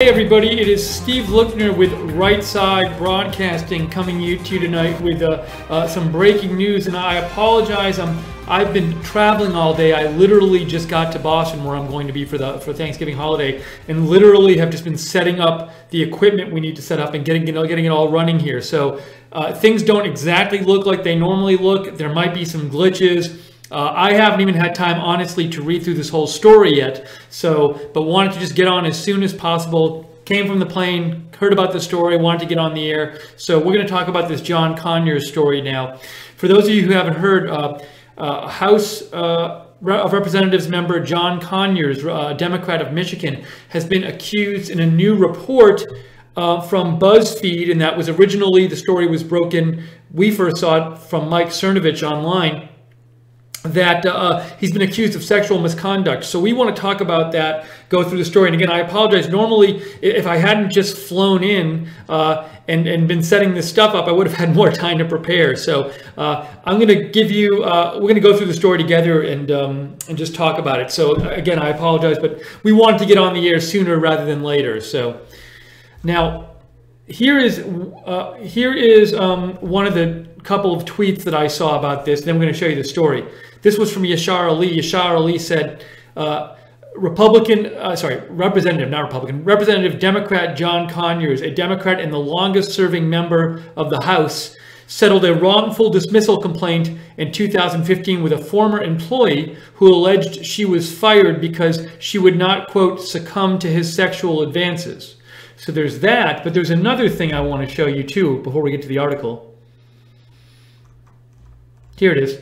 Hey everybody, it is Steve Lookner with Right Side Broadcasting coming to you tonight with some breaking news. And I apologize, I've been traveling all day. I literally just got to Boston, where I'm going to be for Thanksgiving holiday, and literally have just been setting up the equipment we need to set up and getting it all running here. So things don't exactly look like they normally look. There might be some glitches. I haven't even had time, honestly, to read through this whole story yet. But wanted to just get on as soon as possible. Came from the plane, heard about the story, wanted to get on the air. So we're going to talk about this John Conyers story now. For those of you who haven't heard, House of Representatives member John Conyers, a Democrat of Michigan, has been accused in a new report from Buzzfeed, and that was originally, the story was broken, we first saw it from Mike Cernovich online, that he's been accused of sexual misconduct. So we want to talk about that, go through the story. And again, I apologize. Normally, if I hadn't just flown in and been setting this stuff up, I would have had more time to prepare. So I'm going to give you, we're going to go through the story together and just talk about it. So again, I apologize, but we wanted to get on the air sooner rather than later. So now, here is one of the couple of tweets that I saw about this. Then I'm going to show you the story. This was from Yashar Ali. Yashar Ali said, Representative Democrat John Conyers, a Democrat and the longest serving member of the House, settled a wrongful dismissal complaint in 2015 with a former employee who alleged she was fired because she would not, quote, succumb to his sexual advances. So there's that, but there's another thing I want to show you too before we get to the article. Here it is.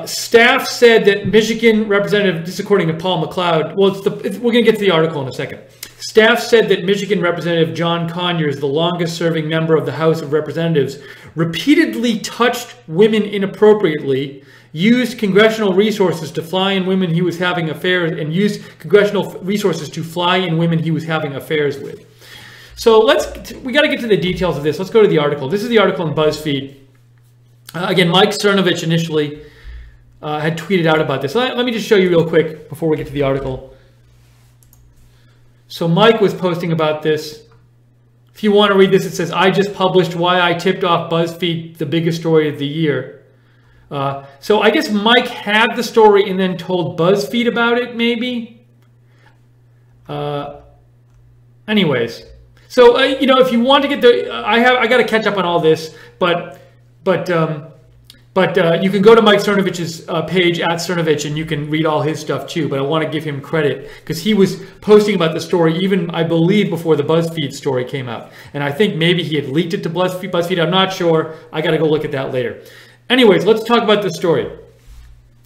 Staff said that Michigan Representative, this is according to Paul McLeod, well, we're going to get to the article in a second. Staff said that Michigan Representative John Conyers, the longest serving member of the House of Representatives, repeatedly touched women inappropriately, used congressional resources to fly in women he was having affairs, and used congressional resources to fly in women he was having affairs with. So we got to get to the details of this. Let's go to the article. This is the article in Buzzfeed. Again, Mike Cernovich initially had tweeted out about this. Let me just show you real quick before we get to the article. So Mike was posting about this. If you want to read this, it says, I just published why I tipped off Buzzfeed the biggest story of the year. So I guess Mike had the story and then told Buzzfeed about it, maybe. Anyways, so if you want to get the, I got to catch up on all this, but you can go to Mike Cernovich's page at Cernovich, and you can read all his stuff too. But I want to give him credit because he was posting about the story even, I believe, before the Buzzfeed story came out. And I think maybe he had leaked it to Buzzfeed. I'm not sure. I got to go look at that later. Anyways, let's talk about the story.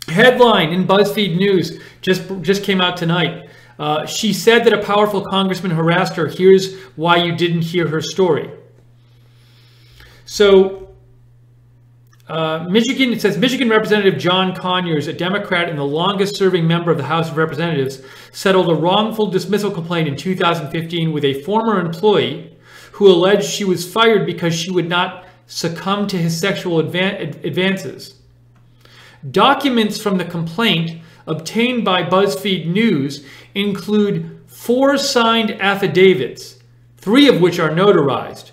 Headline in Buzzfeed News just came out tonight. She said that a powerful congressman harassed her. Here's why you didn't hear her story. So Michigan, it says Michigan Representative John Conyers, a Democrat and the longest serving member of the House of Representatives, settled a wrongful dismissal complaint in 2015 with a former employee who alleged she was fired because she would not succumb to his sexual advances. Documents from the complaint obtained by Buzzfeed News include 4 signed affidavits, 3 of which are notarized,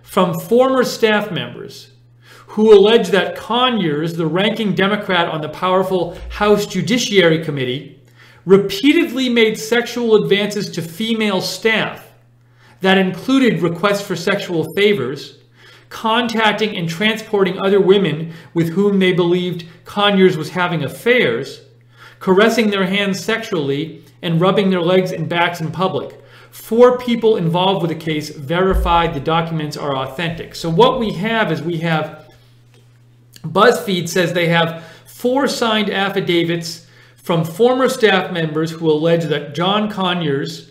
from former staff members who allege that Conyers, the ranking Democrat on the powerful House Judiciary Committee, repeatedly made sexual advances to female staff that included requests for sexual favors, contacting and transporting other women with whom they believed Conyers was having affairs, caressing their hands sexually, and rubbing their legs and backs in public. 4 people involved with the case verified the documents are authentic. So what we have is Buzzfeed says they have 4 signed affidavits from former staff members who allege that John Conyers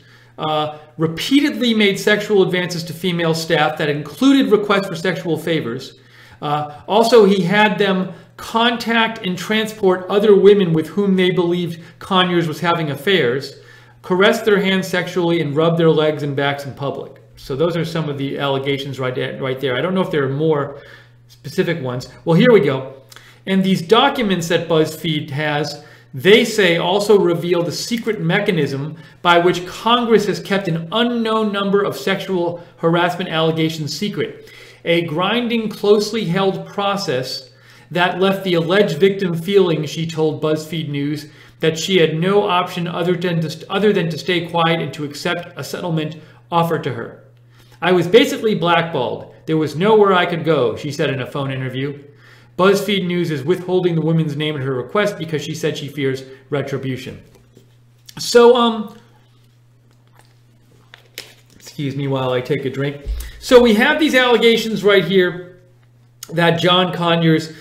repeatedly made sexual advances to female staff that included requests for sexual favors. Also, he had them contact and transport other women with whom they believed Conyers was having affairs, caress their hands sexually, and rub their legs and backs in public. So those are some of the allegations right there. I don't know if there are more specific ones. Well, here we go. And these documents that Buzzfeed has they say also revealed a secret mechanism by which Congress has kept an unknown number of sexual harassment allegations secret. A grinding, closely held process that left the alleged victim feeling, she told Buzzfeed News, that she had no option other than to stay quiet and to accept a settlement offered to her. I was basically blackballed. There was nowhere I could go, she said in a phone interview. Buzzfeed News is withholding the woman's name at her request because she said she fears retribution. So, excuse me while I take a drink. So we have these allegations right here that John Conyers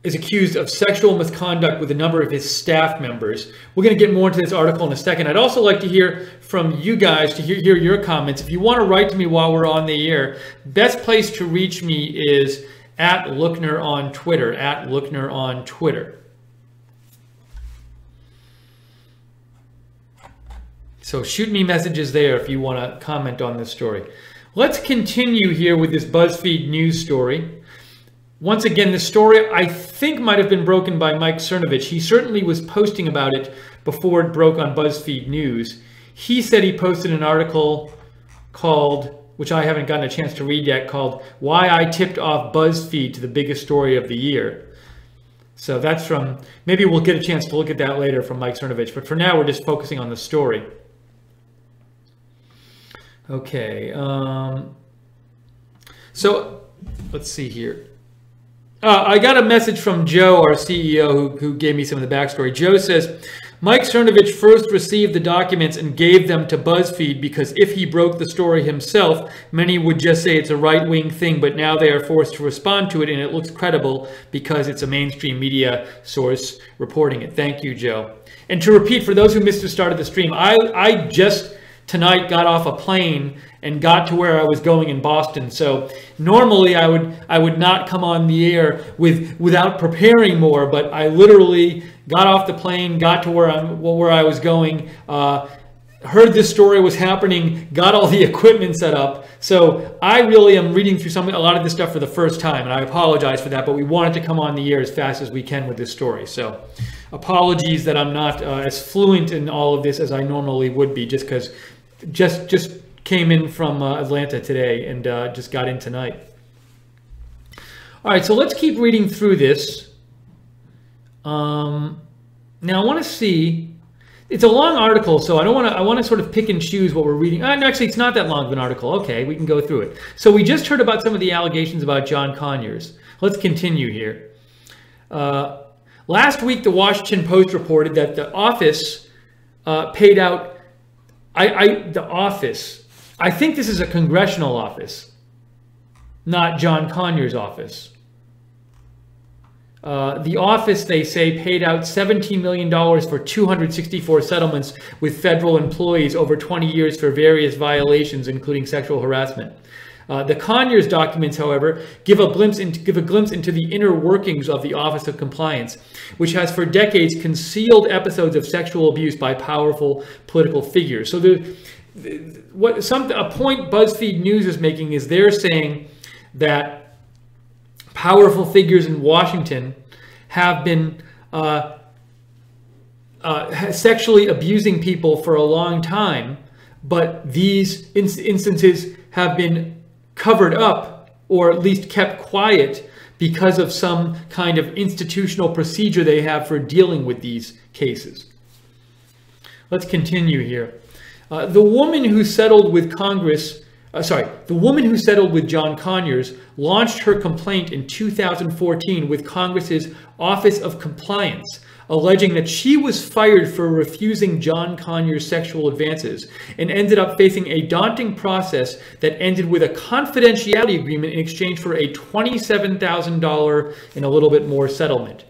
is accused of sexual misconduct with a number of his staff members. We're going to get more into this article in a second. I'd also like to hear from you guys, to hear your comments. If you want to write to me while we're on the air, best place to reach me is at Lookner on Twitter, at Lookner on Twitter. So shoot me messages there if you want to comment on this story. Let's continue here with this BuzzFeed News story. Once again, the story I think might have been broken by Mike Cernovich. He certainly was posting about it before it broke on BuzzFeed News. He said he posted an article called, which I haven't gotten a chance to read yet, called Why I Tipped Off BuzzFeed to the Biggest Story of the Year. So that's from, maybe we'll get a chance to look at that later from Mike Cernovich, but for now we're just focusing on the story. Okay, so let's see here. I got a message from Joe, our CEO, who gave me some of the backstory. Joe says, Mike Cernovich first received the documents and gave them to BuzzFeed because if he broke the story himself, many would just say it's a right-wing thing, but now they are forced to respond to it and it looks credible because it's a mainstream media source reporting it. Thank you, Joe. And to repeat, for those who missed the start of the stream, I just tonight got off a plane and got to where I was going in Boston. So normally I would not come on the air without preparing more, but I literally got off the plane, got to where I was going, heard this story was happening, got all the equipment set up. So I really am reading through a lot of this stuff for the first time, and I apologize for that, but we wanted to come on the air as fast as we can with this story. So apologies that I'm not as fluent in all of this as I normally would be, just because just came in from Atlanta today and just got in tonight. All right, so let's keep reading through this. Now I want to see, it's a long article, so I want to sort of pick and choose what we're reading. Actually, it's not that long of an article. Okay, we can go through it. So we just heard about some of the allegations about John Conyers. Let's continue here. Last week, the Washington Post reported that the office paid out, the office, I think this is a congressional office, not John Conyers' office. The office, they say, paid out $17 million for 264 settlements with federal employees over 20 years for various violations, including sexual harassment. The Conyers documents, however, give a glimpse into the inner workings of the Office of Compliance, which has for decades concealed episodes of sexual abuse by powerful political figures. So a point BuzzFeed News is making is they're saying that powerful figures in Washington have been sexually abusing people for a long time, but these instances have been covered up or at least kept quiet because of some kind of institutional procedure they have for dealing with these cases. Let's continue here. The woman who settled with John Conyers launched her complaint in 2014 with Congress's Office of Compliance, alleging that she was fired for refusing John Conyers' sexual advances and ended up facing a daunting process that ended with a confidentiality agreement in exchange for a $27,000 and a little bit more settlement.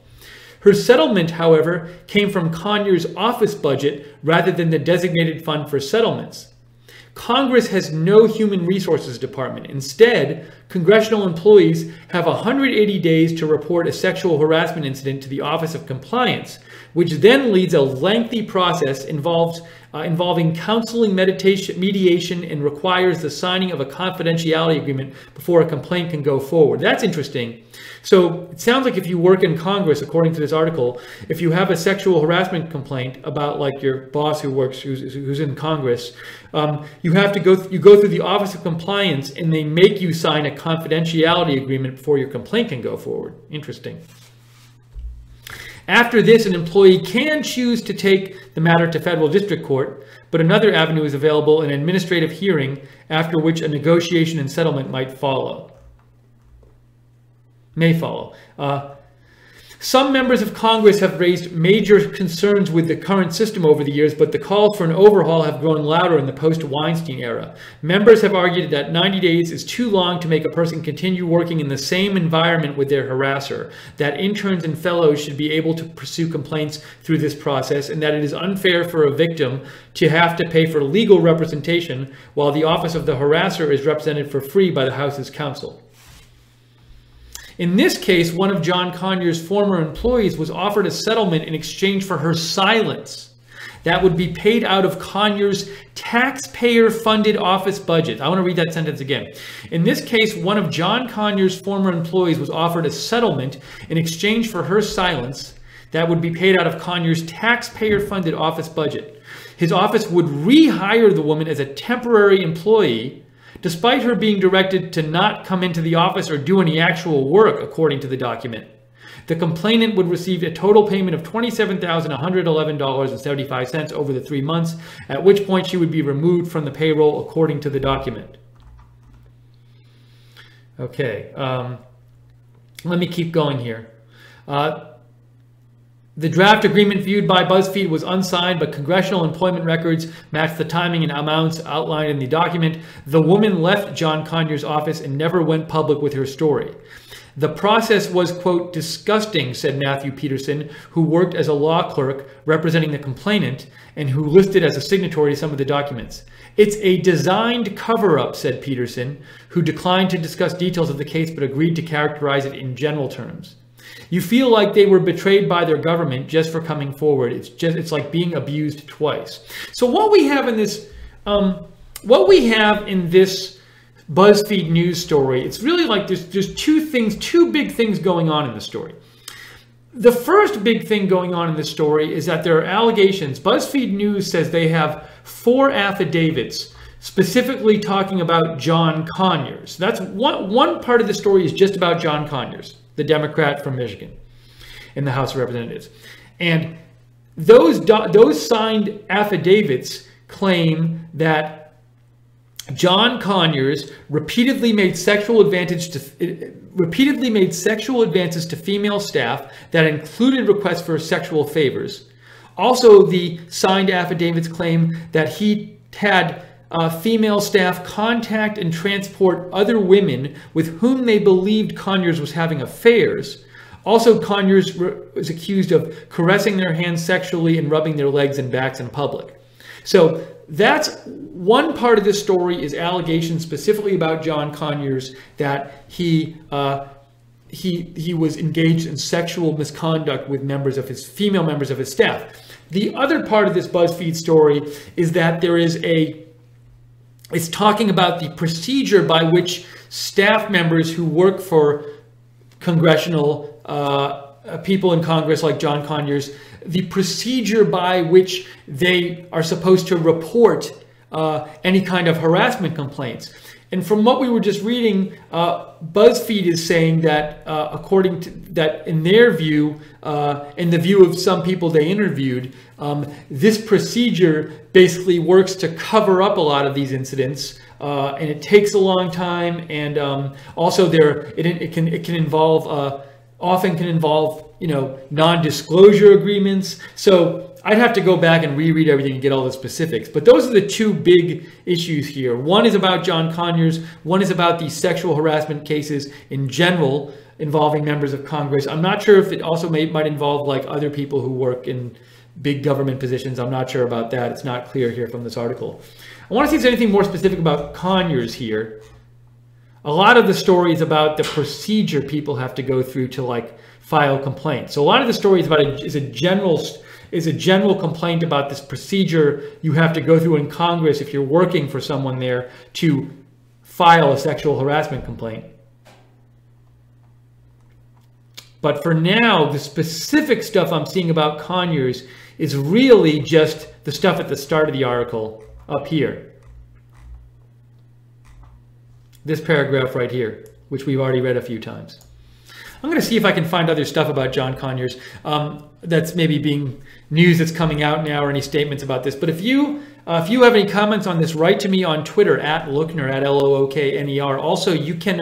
Her settlement, however, came from Conyers' office budget rather than the designated fund for settlements. Congress has no human resources department. Instead, congressional employees have 180 days to report a sexual harassment incident to the Office of Compliance, which then leads a lengthy process involving counseling, mediation, and requires the signing of a confidentiality agreement before a complaint can go forward. That's interesting. So it sounds like if you work in Congress, according to this article, if you have a sexual harassment complaint about like your boss who's in Congress, you go through the Office of Compliance, and they make you sign a confidentiality agreement before your complaint can go forward. Interesting. After this, an employee can choose to take the matter to federal district court, but another avenue is available, an administrative hearing, after which a negotiation and settlement may follow. Some members of Congress have raised major concerns with the current system over the years, but the calls for an overhaul have grown louder in the post-Weinstein era. Members have argued that 90 days is too long to make a person continue working in the same environment with their harasser, that interns and fellows should be able to pursue complaints through this process, and that it is unfair for a victim to have to pay for legal representation while the office of the harasser is represented for free by the House's counsel. In this case, one of John Conyers' former employees was offered a settlement in exchange for her silence that would be paid out of Conyers' taxpayer-funded office budget. I want to read that sentence again. In this case, one of John Conyers' former employees was offered a settlement in exchange for her silence that would be paid out of Conyers' taxpayer-funded office budget. His office would rehire the woman as a temporary employee, despite her being directed to not come into the office or do any actual work, according to the document. The complainant would receive a total payment of $27,111.75 over the 3 months, at which point she would be removed from the payroll, according to the document. Okay, let me keep going here. The draft agreement viewed by Buzzfeed was unsigned, but congressional employment records matched the timing and amounts outlined in the document. The woman left John Conyers' office and never went public with her story. The process was, quote, disgusting, said Matthew Peterson, who worked as a law clerk representing the complainant and who listed as a signatory to some of the documents. It's a designed cover-up, said Peterson, who declined to discuss details of the case but agreed to characterize it in general terms. You feel like they were betrayed by their government just for coming forward. It's like being abused twice. So what we have in this, BuzzFeed news story, it's really like there's two big things going on in the story. The first big thing going on in this story is that there are allegations. BuzzFeed News says they have 4 affidavits specifically talking about John Conyers. That's one part of the story is just about John Conyers, the Democrat from Michigan in the House of Representatives. And those signed affidavits claim that John Conyers repeatedly made sexual advances to female staff that included requests for sexual favors. Also, the signed affidavits claim that he had female staff contact and transport other women with whom they believed Conyers was having affairs. Also, Conyers was accused of caressing their hands sexually and rubbing their legs and backs in public. So that's one part of this story, is allegations specifically about John Conyers that he was engaged in sexual misconduct with female members of his staff. The other part of this BuzzFeed story is that it's talking about the procedure by which staff members who work for congressional people in Congress like John Conyers, the procedure by which they are supposed to report any kind of harassment complaints. And from what we were just reading, BuzzFeed is saying that according to that, in their view, in the view of some people they interviewed, this procedure basically works to cover up a lot of these incidents, and it takes a long time. And also it can involve often can involve non-disclosure agreements. So I'd have to go back and reread everything and get all the specifics. But those are the two big issues here. One is about John Conyers. One is about these sexual harassment cases in general involving members of Congress. I'm not sure if it also might involve like other people who work in big government positions. I'm not sure about that. It's not clear here from this article. I want to see if there's anything more specific about Conyers here. A lot of the story is about the procedure people have to go through to like file a complaint. So a lot of the story is a general complaint about this procedure you have to go through in Congress if you're working for someone there to file a sexual harassment complaint. But for now, the specific stuff I'm seeing about Conyers is really just the stuff at the start of the article up here. This paragraph right here, which we've already read a few times. I'm going to see if I can find other stuff about John Conyers that's maybe being news that's coming out now or any statements about this. But if you have any comments on this, write to me on Twitter at Lookner, at Lookner. Also, you can,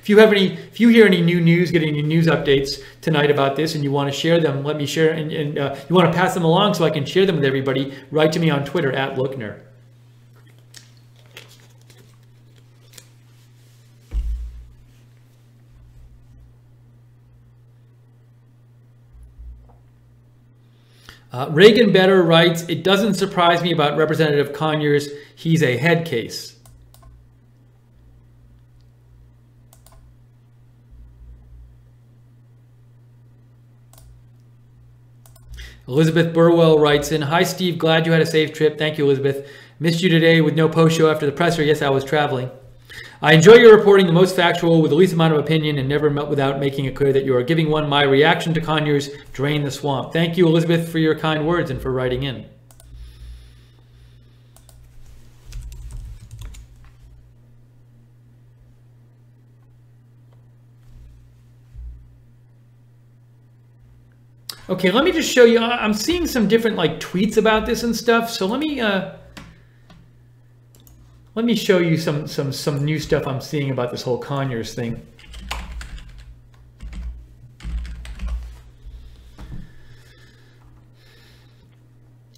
if you hear any new news, get any news updates tonight about this and you want to share them, let me share, and you want to pass them along so I can share them with everybody, write to me on Twitter at Lookner. Reagan Better writes, it doesn't surprise me about Representative Conyers. He's a head case. Elizabeth Burwell writes in, hi Steve, glad you had a safe trip. Thank you, Elizabeth. Missed you today with no post show after the presser. Yes, I was traveling. I enjoy your reporting, the most factual with the least amount of opinion and never without making it clear that you are giving one. My reaction to Conyers, drain the swamp. Thank you, Elizabeth, for your kind words and for writing in. Okay, let me just show you. I'm seeing some different tweets about this and stuff. So let me show you some new stuff I'm seeing about this whole Conyers thing.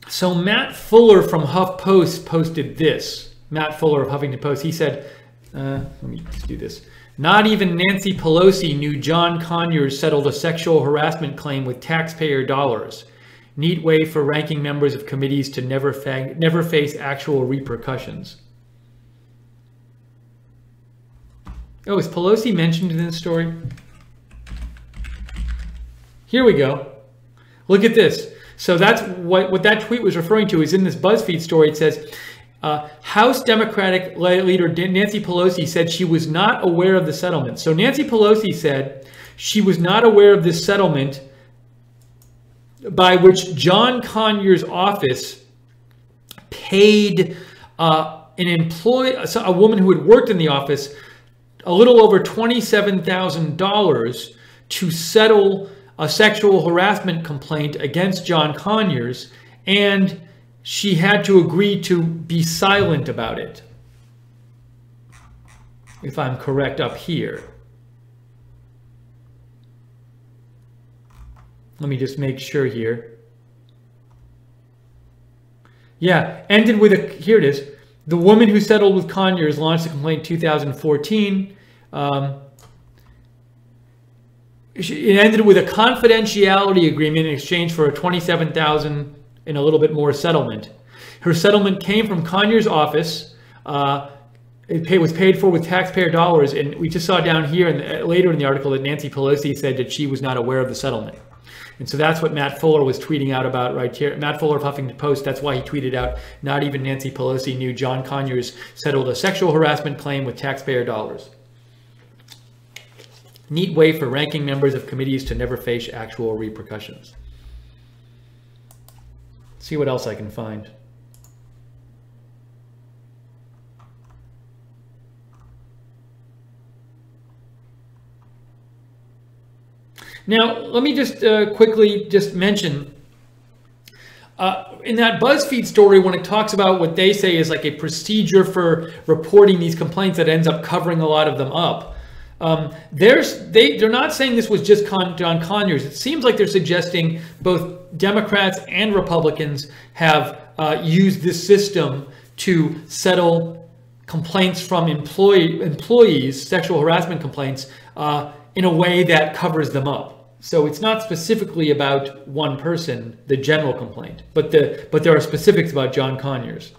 So Matt Fuller from HuffPost posted this. Matt Fuller of Huffington Post, he said, let me just do this. Not even Nancy Pelosi knew John Conyers settled a sexual harassment claim with taxpayer dollars. Neat way for ranking members of committees to never face actual repercussions. Oh, is Pelosi mentioned in this story? Here we go. Look at this. So that's what that tweet was referring to is in this BuzzFeed story. It says, House Democratic leader Nancy Pelosi said she was not aware of the settlement. So Nancy Pelosi said she was not aware of this settlement by which John Conyers' office paid a woman who had worked in the office a little over $27,000 to settle a sexual harassment complaint against John Conyers, and she had to agree to be silent about it, if I'm correct up here. Let me just make sure here. Yeah, ended with a, here it is. The woman who settled with Conyers launched a complaint in 2014. It ended with a confidentiality agreement in exchange for a $27,000 and a little bit more settlement. Her settlement came from Conyers' office. It was paid for with taxpayer dollars, and we just saw down here and later in the article that Nancy Pelosi said that she was not aware of the settlement. And so that's what Matt Fuller was tweeting out about right here. Matt Fuller of Huffington Post, that's why he tweeted out, not even Nancy Pelosi knew John Conyers settled a sexual harassment claim with taxpayer dollars. Neat way for ranking members of committees to never face actual repercussions. See what else I can find. Now, let me just quickly just mention, in that BuzzFeed story, when it talks about what they say is like a procedure for reporting these complaints that ends up covering a lot of them up, they're not saying this was just John Conyers. It seems like they're suggesting both Democrats and Republicans have used this system to settle complaints from employees, sexual harassment complaints, in a way that covers them up. So it's not specifically about one person, the general complaint, but there are specifics about John Conyers.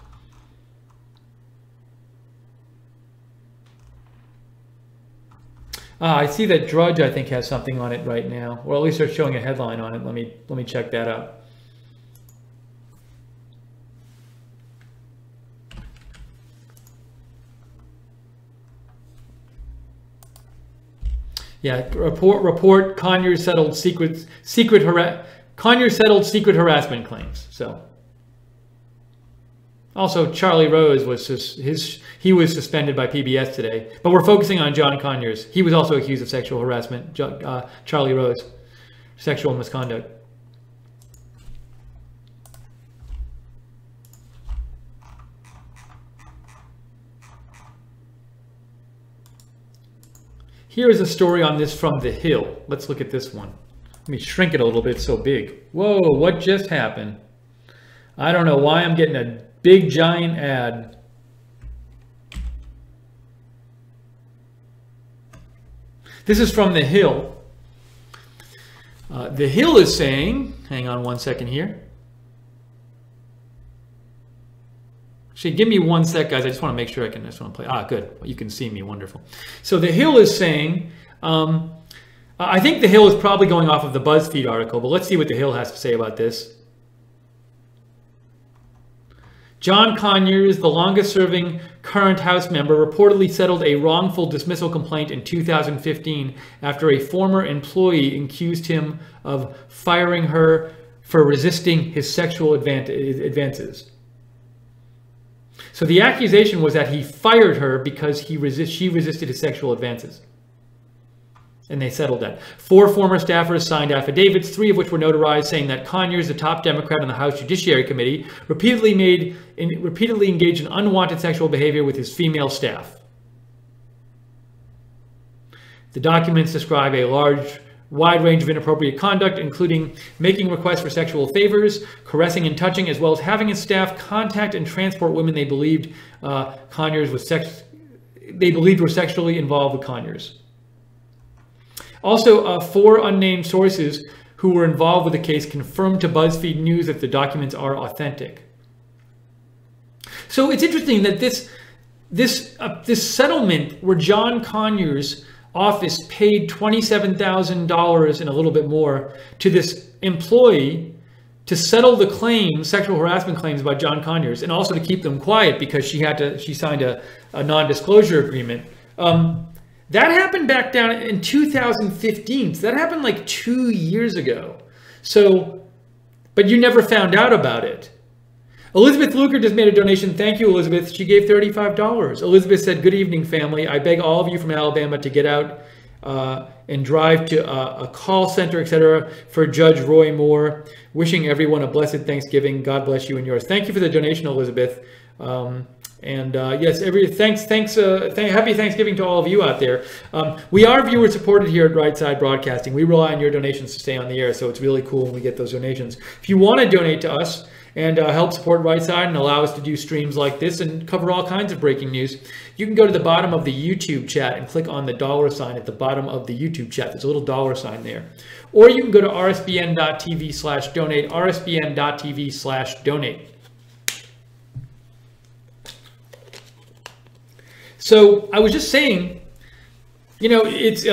I see that Drudge, I think, has something on it right now, or at least they're showing a headline on it. Let me check that out. Yeah, report Conyers settled secret harassment claims. So also Charlie Rose was he was suspended by PBS today, but we're focusing on John Conyers. He was also accused of sexual harassment. Charlie Rose, sexual misconduct. Here is a story on this from The Hill. Let's look at this one. Let me shrink it a little bit, it's so big. Whoa, what just happened? I don't know why I'm getting a big giant ad. This is from The Hill. The Hill is saying, hang on one second here. Actually, give me one sec, guys. I just want to make sure I just want to play. Good. You can see me. Wonderful. So The Hill is saying, I think The Hill is probably going off of the Buzzfeed article, but let's see what The Hill has to say about this. John Conyers, the longest-serving current House member, reportedly settled a wrongful dismissal complaint in 2015 after a former employee accused him of firing her for resisting his sexual advances. So the accusation was that he fired her because she resisted his sexual advances. And they settled that. 4 former staffers signed affidavits, 3 of which were notarized, saying that Conyers, the top Democrat on the House Judiciary Committee, repeatedly engaged in unwanted sexual behavior with his female staff. The documents describe a wide range of inappropriate conduct, including making requests for sexual favors, caressing and touching, as well as having his staff contact and transport women they believed were sexually involved with Conyers. Also, 4 unnamed sources who were involved with the case confirmed to BuzzFeed News that the documents are authentic. So it's interesting that this settlement where John Conyers' office paid $27,000 and a little bit more to this employee to settle the claims, sexual harassment claims by John Conyers, and also to keep them quiet because she signed a non-disclosure agreement. That happened back down in 2015. So that happened like 2 years ago. So, but you never found out about it. Elizabeth Luker just made a donation. Thank you, Elizabeth. She gave $35. Elizabeth said, "Good evening, family. I beg all of you from Alabama to get out and drive to a call center, etc. for Judge Roy Moore. Wishing everyone a blessed Thanksgiving. God bless you and yours." Thank you for the donation, Elizabeth. Yes, happy Thanksgiving to all of you out there. We are viewer supported here at Right Side Broadcasting. We rely on your donations to stay on the air, so it's really cool when we get those donations. If you want to donate to us and help support Right Side and allow us to do streams like this and cover all kinds of breaking news, you can go to the bottom of the YouTube chat and click on the $ at the bottom of the YouTube chat. There's a little $ there. Or you can go to rsbn.tv/donate, rsbn.tv/donate. So I was just saying, you know, it's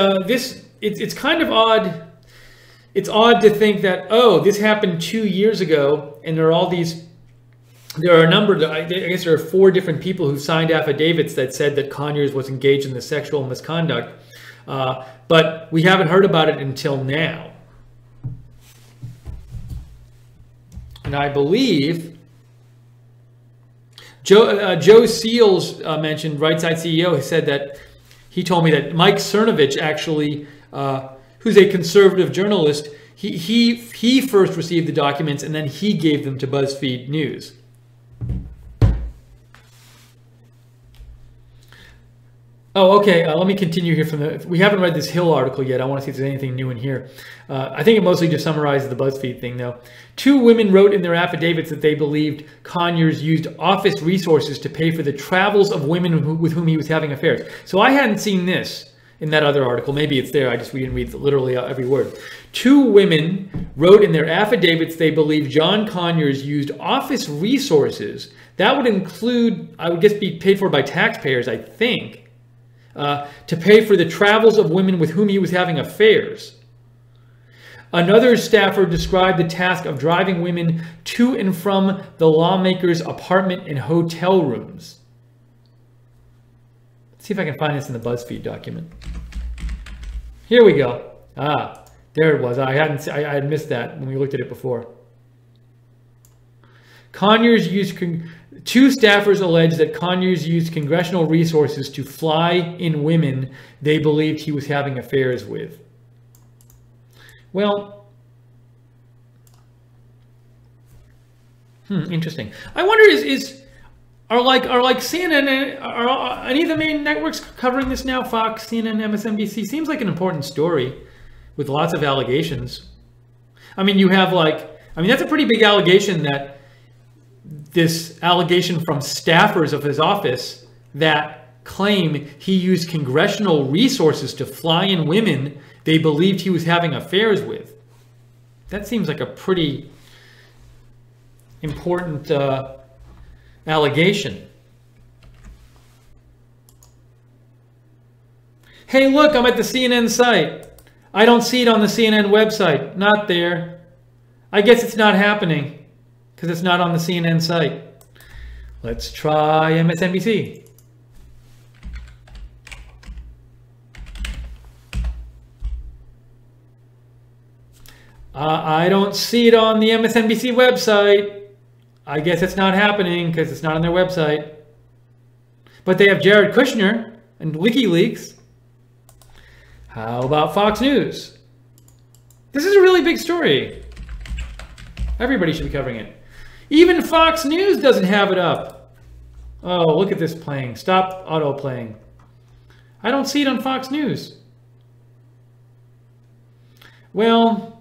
kind of odd. It's odd to think that, oh, this happened 2 years ago, and there are a number, I guess there are 4 different people who signed affidavits that said that Conyers was engaged in the sexual misconduct, but we haven't heard about it until now. And I believe Joe Seals mentioned, Right Side CEO, he said that he told me that Mike Cernovich actually, who's a conservative journalist, he first received the documents and then he gave them to BuzzFeed News. Oh, okay. Let me continue here we haven't read this Hill article yet. I want to see if there's anything new in here. I think it mostly just summarizes the BuzzFeed thing, though. 2 women wrote in their affidavits that they believed Conyers used office resources to pay for the travels of women with whom he was having affairs. So I hadn't seen this in that other article. Maybe it's there. We didn't read literally every word. 2 women wrote in their affidavits they believed John Conyers used office resources. That would include, I would guess, be paid for by taxpayers, I think. to pay for the travels of women with whom he was having affairs. Another staffer described the task of driving women to and from the lawmaker's apartment and hotel rooms. Let's see if I can find this in the Buzzfeed document. Here we go. Ah, there it was. I had missed that when we looked at it before. Conyers used, two staffers alleged that Conyers used congressional resources to fly in women they believed he was having affairs with. Well, interesting. I wonder are CNN, are any of the main networks covering this now? Fox, CNN, MSNBC? Seems like an important story with lots of allegations. I mean, you have that's a pretty big allegation, that this allegation from staffers of his office that claim he used congressional resources to fly in women they believed he was having affairs with. That seems like a pretty important allegation. Hey, look, I'm at the CNN site. I don't see it on the CNN website. Not there. I guess it's not happening because it's not on the CNN site. Let's try MSNBC. I don't see it on the MSNBC website. I guess it's not happening because it's not on their website. But they have Jared Kushner and WikiLeaks. How about Fox News? This is a really big story. Everybody should be covering it. Even Fox News doesn't have it up. Oh, look at this playing. Stop auto playing. I don't see it on Fox News. Well,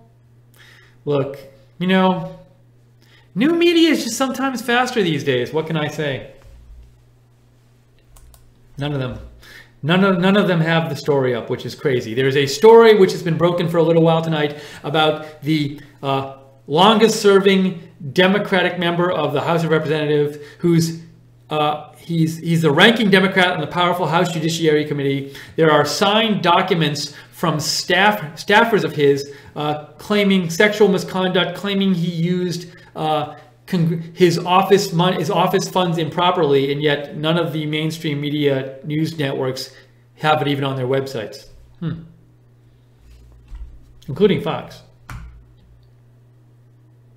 look, new media is just sometimes faster these days. What can I say? None of them have the story up, which is crazy. There's a story which has been broken for a little while tonight about the longest serving Democratic member of the House of Representatives, who's he's the ranking Democrat on the powerful House Judiciary Committee. There are signed documents from staffers of his claiming sexual misconduct, claiming he used his office funds improperly, and yet none of the mainstream media news networks have it even on their websites, including Fox.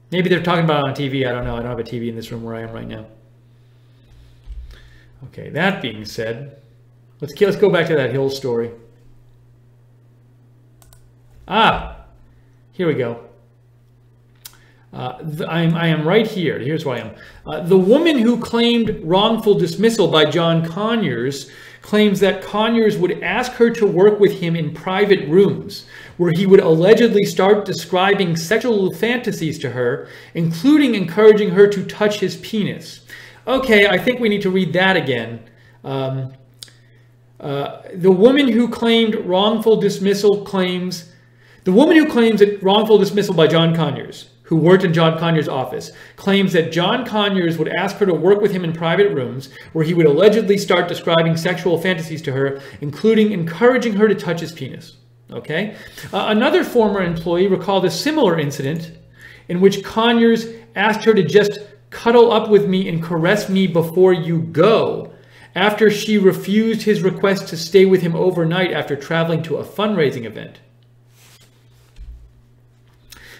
Maybe they're talking about it on TV. I don't know. I don't have a TV in this room where I am right now. Okay, that being said, let's go back to that Hill story. Here we go. I am right here. Here's where I am. The woman who claimed wrongful dismissal by John Conyers claims that Conyers would ask her to work with him in private rooms, where he would allegedly start describing sexual fantasies to her, including encouraging her to touch his penis. Okay, I think we need to read that again. The woman who claimed wrongful dismissal claims... The woman who claims that wrongful dismissal by John Conyers, who worked in John Conyers' office, claims that John Conyers would ask her to work with him in private rooms, where he would allegedly start describing sexual fantasies to her, including encouraging her to touch his penis. Okay? Another former employee recalled a similar incident in which Conyers asked her to just cuddle up with me and caress me before you go, after she refused his request to stay with him overnight after traveling to a fundraising event.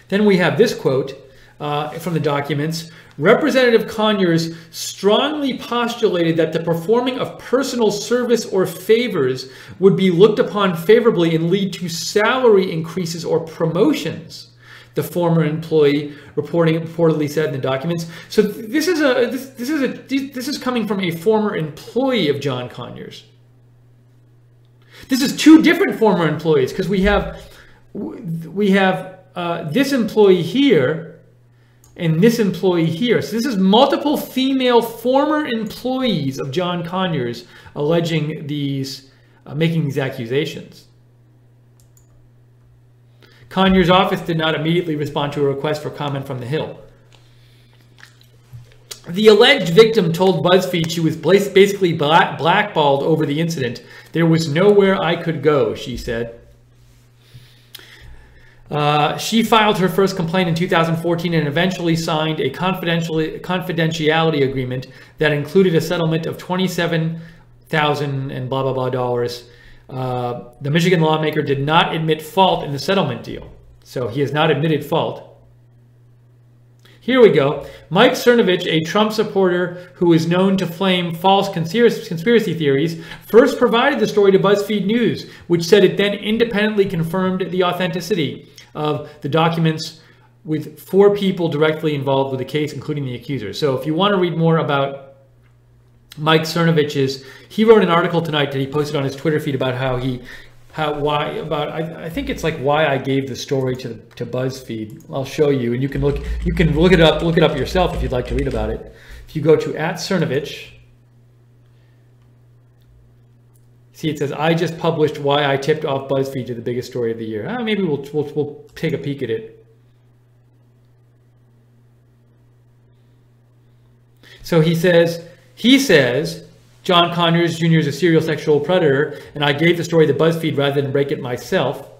Then we have this quote from the documents. Representative Conyers strongly postulated that the performing of personal service or favors would be looked upon favorably and lead to salary increases or promotions, the former employee reportedly said in the documents. So this is coming from a former employee of John Conyers. This is two different former employees, because we have this employee here and this employee here. So this is multiple female former employees of John Conyers alleging these, making these accusations. Conyers' office did not immediately respond to a request for comment from the Hill. The alleged victim told Buzzfeed she was basically blackballed over the incident. There was nowhere I could go, she said. She filed her first complaint in 2014 and eventually signed a confidentiality agreement that included a settlement of $27,000 and blah, blah, blah dollars. The Michigan lawmaker did not admit fault in the settlement deal. So he has not admitted fault. Here we go. Mike Cernovich, a Trump supporter who is known to flame false conspiracy theories, first provided the story to BuzzFeed News, which said it then independently confirmed the authenticity of the documents with 4 people directly involved with the case, including the accuser. So if you want to read more about Mike Cernovich's, he wrote an article tonight that he posted on his Twitter feed about I think it's like why I gave the story to BuzzFeed. I'll show you, and you can look it up yourself if you'd like to read about it. If you go to @Cernovich, see it says, I just published why I tipped off BuzzFeed to the biggest story of the year. Maybe we'll take a peek at it. So he says, John Conyers Jr. is a serial sexual predator, and I gave the story to BuzzFeed rather than break it myself.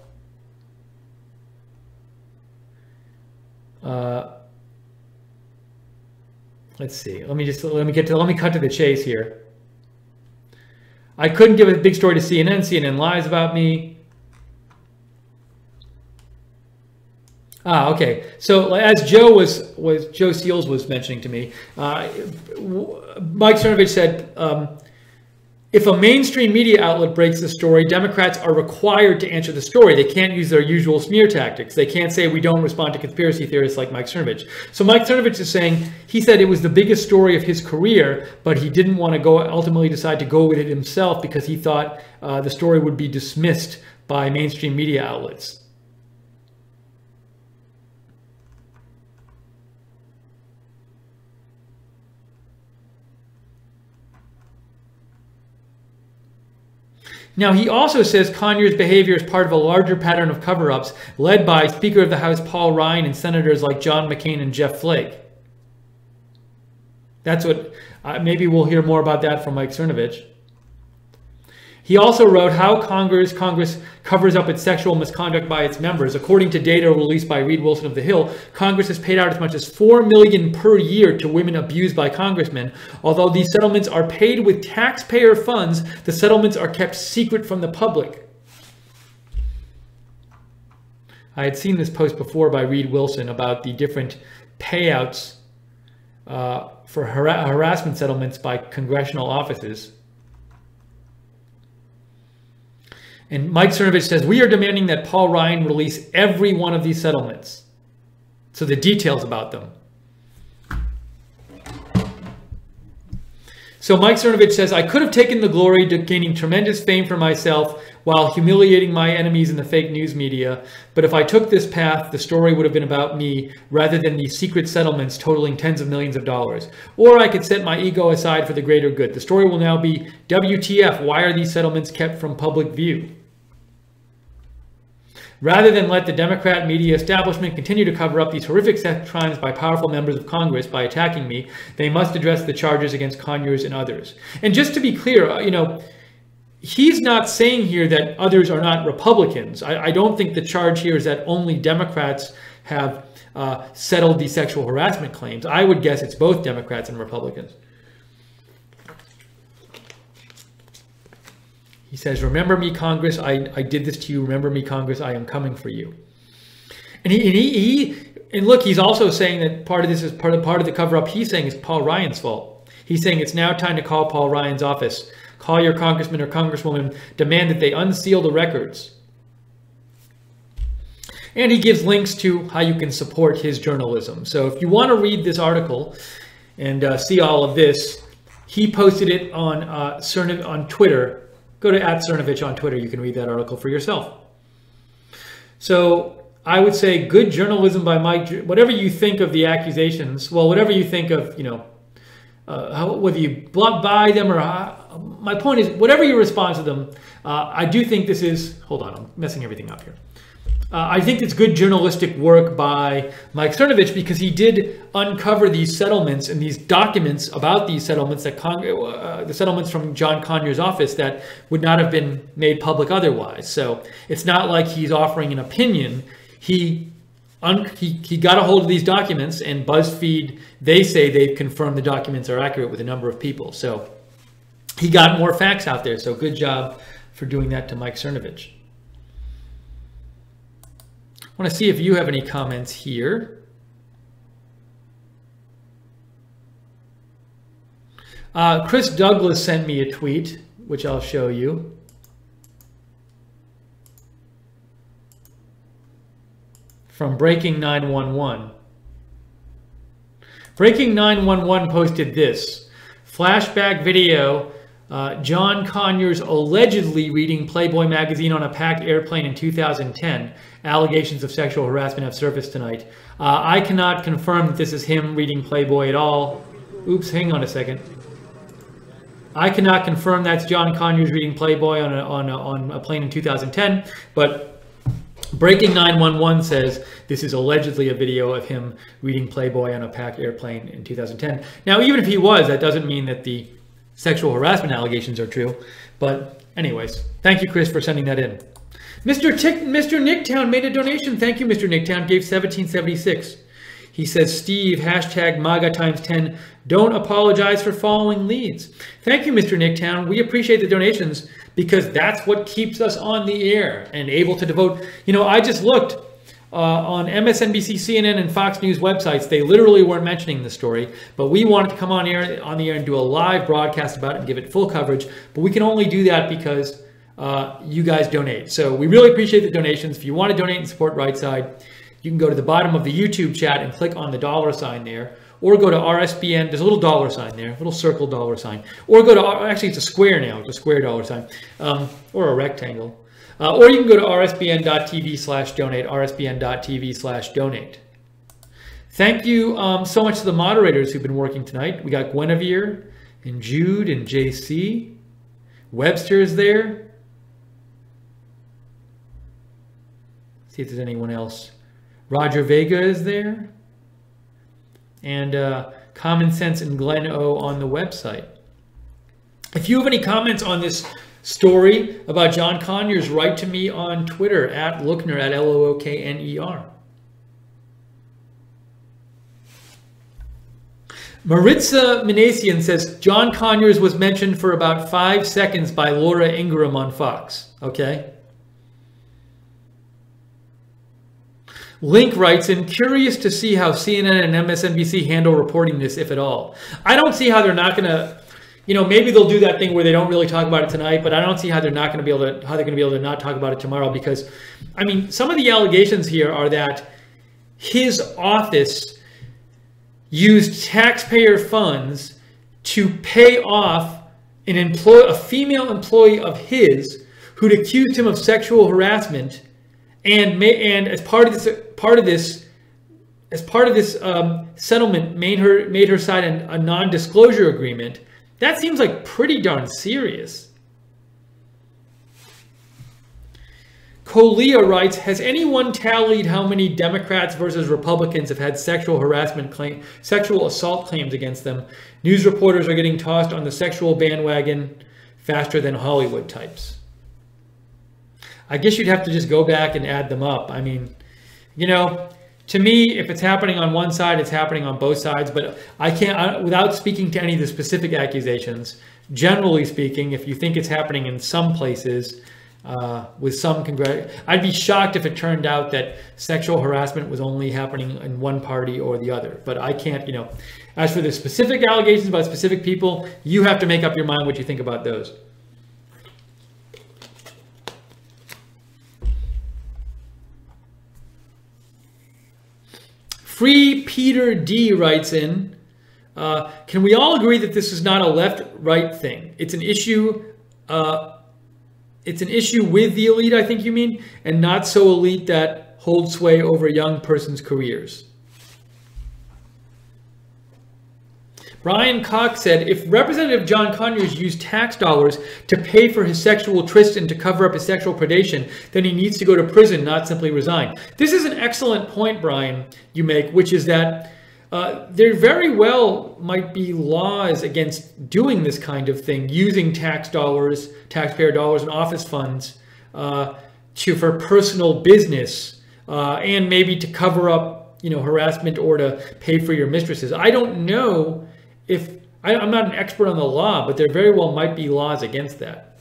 Let's see. Let me cut to the chase here. I couldn't give a big story to CNN. CNN lies about me. Okay. So as Joe Seals was mentioning to me, Mike Cernovich said, if a mainstream media outlet breaks the story, Democrats are required to answer the story. They can't use their usual smear tactics. They can't say we don't respond to conspiracy theorists like Mike Cernovich. So Mike Cernovich is saying, he said it was the biggest story of his career, but he didn't want to ultimately decide to go with it himself because he thought the story would be dismissed by mainstream media outlets. Now, he also says Conyers' behavior is part of a larger pattern of cover-ups led by Speaker of the House Paul Ryan and senators like John McCain and Jeff Flake. That's what, maybe we'll hear more about that from Mike Cernovich. He also wrote how Congress covers up its sexual misconduct by its members. According to data released by Reed Wilson of The Hill, Congress has paid out as much as $4 million per year to women abused by congressmen. Although these settlements are paid with taxpayer funds, the settlements are kept secret from the public. I had seen this post before by Reed Wilson about the different payouts for harassment settlements by congressional offices. And Mike Cernovich says, we are demanding that Paul Ryan release every one of these settlements. So the details about them. So Mike Cernovich says, I could have taken the glory to gaining tremendous fame for myself while humiliating my enemies in the fake news media. But if I took this path, the story would have been about me rather than these secret settlements totaling tens of millions of dollars. Or I could set my ego aside for the greater good. The story will now be, WTF, why are these settlements kept from public view? Rather than let the Democrat media establishment continue to cover up these horrific sex crimes by powerful members of Congress by attacking me, they must address the charges against Conyers and others. And just to be clear, he's not saying here that others are not Republicans. I don't think the charge here is that only Democrats have settled these sexual harassment claims. I would guess it's both Democrats and Republicans. He says, remember me, Congress, I did this to you. Remember me, Congress, I am coming for you. And look, he's also saying that part of this is part of the cover-up he's saying is Paul Ryan's fault. He's saying it's now time to call Paul Ryan's office. Call your congressman or congresswoman, demand that they unseal the records. And he gives links to how you can support his journalism. So if you want to read this article and see all of this, he posted it on Twitter. Go to @Cernovich on Twitter. You can read that article for yourself. So I would say good journalism by Mike. Whatever you think of the accusations, well, whatever you think of, whether you buy them or my point is, whatever your response to them, I do think this is, hold on, I'm messing everything up here. I think it's good journalistic work by Mike Cernovich, because he did uncover these settlements and these documents about these settlements, that the settlements from John Conyers' office that would not have been made public otherwise. So it's not like he's offering an opinion. He got a hold of these documents, and Buzzfeed, they say they've confirmed the documents are accurate with a number of people. So he got more facts out there. So good job for doing that to Mike Cernovich. I want to see if you have any comments here. Chris Douglas sent me a tweet, which I'll show you. From Breaking 911. Breaking 911 posted this. Flashback video, John Conyers allegedly reading Playboy magazine on a packed airplane in 2010. Allegations of sexual harassment have surfaced tonight. I cannot confirm that this is him reading Playboy at all. Oops, hang on a second. I cannot confirm that's John Conyers reading Playboy on a plane in 2010, but Breaking 911 says this is allegedly a video of him reading Playboy on a packed airplane in 2010. Now, even if he was, that doesn't mean that the sexual harassment allegations are true. But anyways, thank you, Chris, for sending that in. Mr. Nicktown made a donation. Thank you, Mr. Nicktown. Gave $17.76. He says, Steve, hashtag MAGA times 10. Don't apologize for following leads. Thank you, Mr. Nicktown. We appreciate the donations, because that's what keeps us on the air and able to devote. You know, I just looked on MSNBC, CNN, and Fox News websites. They literally weren't mentioning the story, but we wanted to come on the air and do a live broadcast about it and give it full coverage. But we can only do that because you guys donate. So we really appreciate the donations. If you want to donate and support Right Side, you can go to the bottom of the YouTube chat and click on the $ there, or go to RSBN. There's a little $ there, a little circle $, or go to, actually it's a square now, it's a square $, or a rectangle. Or you can go to rsbn.tv/donate, rsbn.tv/donate. Thank you so much to the moderators who've been working tonight. We got Guinevere and Jude and JC. Webster is there. See if there's anyone else. Roger Vega is there. And Common Sense and Glenn O on the website. If you have any comments on this story about John Conyers, write to me on Twitter at Lookner, at Lookner. Maritza Manasian says John Conyers was mentioned for about 5 seconds by Laura Ingraham on Fox. Okay. Link writes in, curious to see how CNN and MSNBC handle reporting this, if at all. I don't see how they're not going to, you know, maybe they'll do that thing where they don't really talk about it tonight, but I don't see how they're not going to be able to, how they're going to be able to not talk about it tomorrow, because, I mean, some of the allegations here are that his office used taxpayer funds to pay off a female employee of his who'd accused him of sexual harassment, and as part of this settlement, made her sign a non-disclosure agreement. That seems like pretty darn serious. Colia writes, has anyone tallied how many Democrats versus Republicans have had sexual assault claims against them? News reporters are getting tossed on the sexual bandwagon faster than Hollywood types. I guess you'd have to just go back and add them up. I mean, you know, to me, if it's happening on one side, it's happening on both sides. But I can't, without speaking to any of the specific accusations, generally speaking, if you think it's happening in some places, with some I'd be shocked if it turned out that sexual harassment was only happening in one party or the other. But I can't, you know, as for the specific allegations about specific people, you have to make up your mind what you think about those. Free Peter D writes in, can we all agree that this is not a left-right thing? It's an issue. It's an issue with the elite, I think you mean, and not so elite that hold sway over young person's careers. Brian Cox said, if Representative John Conyers used tax dollars to pay for his sexual tryst and to cover up his sexual predation, then he needs to go to prison, not simply resign. This is an excellent point, Brian, you make, which is that there very well might be laws against doing this kind of thing, using tax dollars, taxpayer dollars and office funds for personal business and maybe to cover up, harassment or to pay for your mistresses. I don't know if, I'm not an expert on the law, but there very well might be laws against that.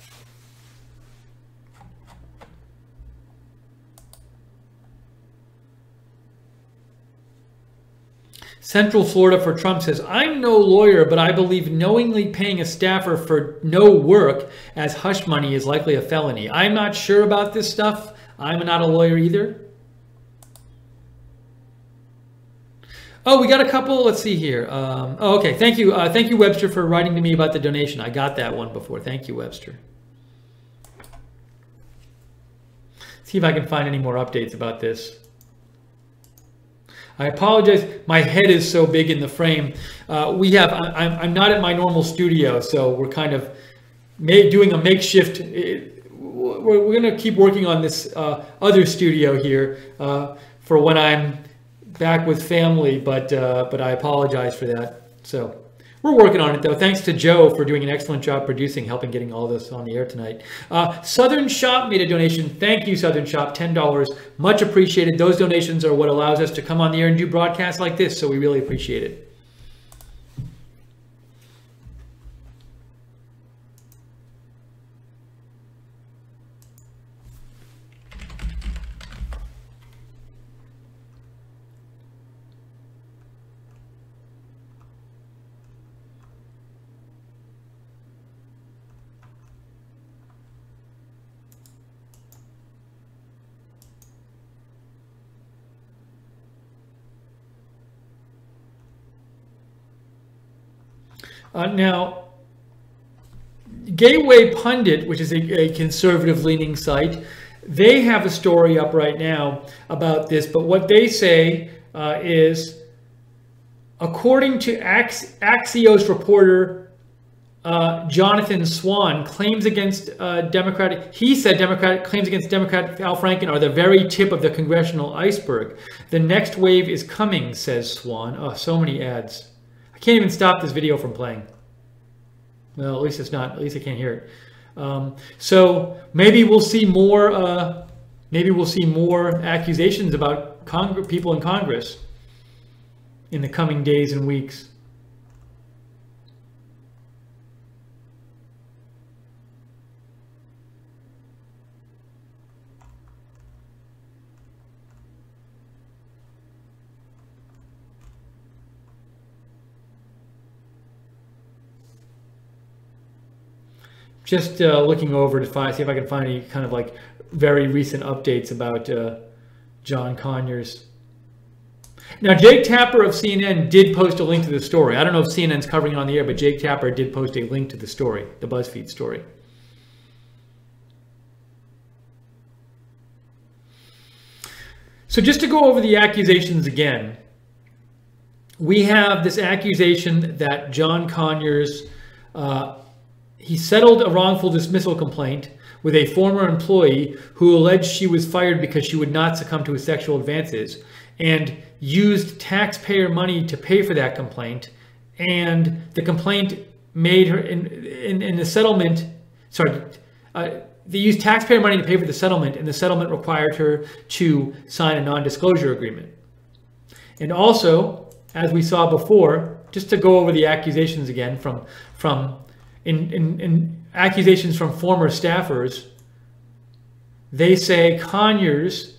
Central Florida for Trump says, I'm no lawyer, but I believe knowingly paying a staffer for no work as hush money is likely a felony. I'm not sure about this stuff. I'm not a lawyer either. Oh, we got a couple. Let's see here. Oh, okay. Thank you. Thank you, Webster, for writing to me about the donation. I got that one before. Thank you, Webster. See if I can find any more updates about this. I apologize. My head is so big in the frame. I'm not at my normal studio, so we're kind of doing a makeshift. We're going to keep working on this other studio here for when I'm back with family, but I apologize for that. So we're working on it, though. Thanks to Joe for doing an excellent job producing, helping getting all this on the air tonight. Southern Shop made a donation. Thank you, Southern Shop, $10. Much appreciated. Those donations are what allows us to come on the air and do broadcasts like this, so we really appreciate it. Now, Gateway Pundit, which is a conservative-leaning site, they have a story up right now about this, but what they say is, according to Axios reporter Jonathan Swan, claims against claims against Democrat Al Franken are the very tip of the congressional iceberg. The next wave is coming, says Swan. Oh, so many ads. I can't even stop this video from playing. Well, at least it's not. At least I can't hear it. So maybe we'll see more. Maybe we'll see more accusations about people in Congress in the coming days and weeks. Just looking over to see if I can find any kind of like very recent updates about John Conyers. Now, Jake Tapper of CNN did post a link to the story. I don't know if CNN's covering it on the air, but Jake Tapper did post a link to the story, the Buzzfeed story. So just to go over the accusations again, we have this accusation that John Conyers he settled a wrongful dismissal complaint with a former employee who alleged she was fired because she would not succumb to his sexual advances, and used taxpayer money to pay for that complaint. And the complaint made her in the settlement. Sorry, they used taxpayer money to pay for the settlement, and the settlement required her to sign a non-disclosure agreement. And also, as we saw before, just to go over the accusations again in accusations from former staffers, they say Conyers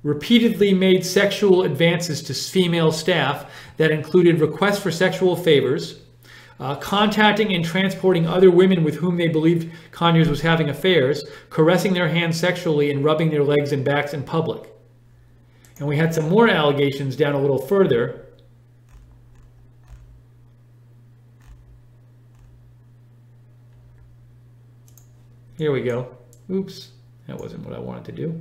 repeatedly made sexual advances to female staff that included requests for sexual favors, contacting and transporting other women with whom they believed Conyers was having affairs, caressing their hands sexually, and rubbing their legs and backs in public. And we had some more allegations down a little further. Here we go. Oops, that wasn't what I wanted to do.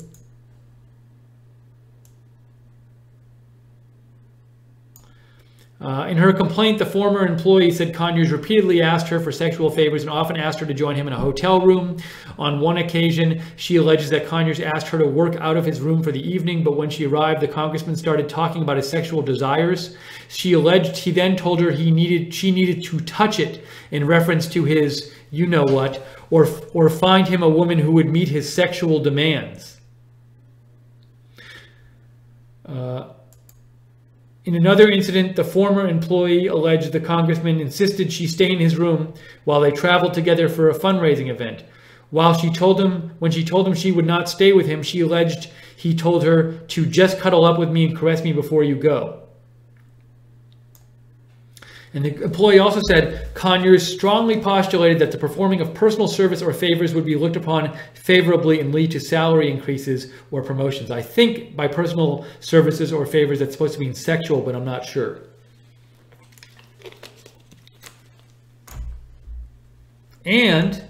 In her complaint, the former employee said Conyers repeatedly asked her for sexual favors and often asked her to join him in a hotel room. On one occasion, she alleges that Conyers asked her to work out of his room for the evening, but when she arrived, the congressman started talking about his sexual desires. She alleged he then told her she needed to touch it in reference to his you-know-what, or find him a woman who would meet his sexual demands. In another incident, the former employee alleged the congressman insisted she stay in his room while they traveled together for a fundraising event. When she told him she would not stay with him, she alleged he told her to just cuddle up with me and caress me before you go. And the employee also said Conyers strongly postulated that the performing of personal service or favors would be looked upon favorably and lead to salary increases or promotions. I think by personal services or favors that's supposed to mean sexual, but I'm not sure. And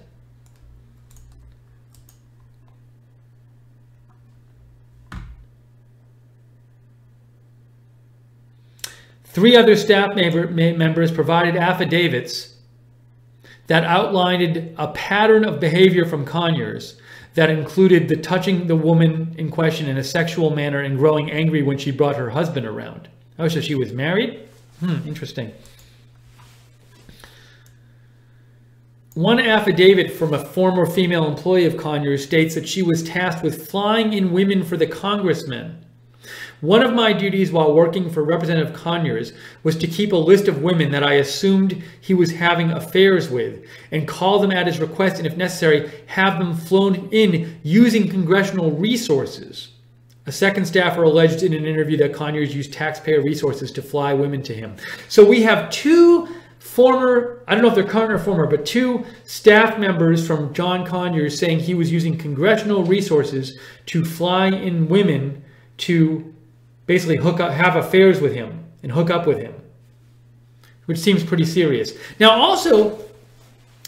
three other staff members provided affidavits that outlined a pattern of behavior from Conyers that included the touching the woman in question in a sexual manner and growing angry when she brought her husband around. Oh, so she was married? Interesting. One affidavit from a former female employee of Conyers states that she was tasked with flying in women for the congressman. One of my duties while working for Representative Conyers was to keep a list of women that I assumed he was having affairs with and call them at his request, and if necessary, have them flown in using congressional resources. A second staffer alleged in an interview that Conyers used taxpayer resources to fly women to him. So we have two former, I don't know if they're current or former, but two staff members from John Conyers saying he was using congressional resources to fly in women to basically have affairs with him and hook up with him, which seems pretty serious. Now, also,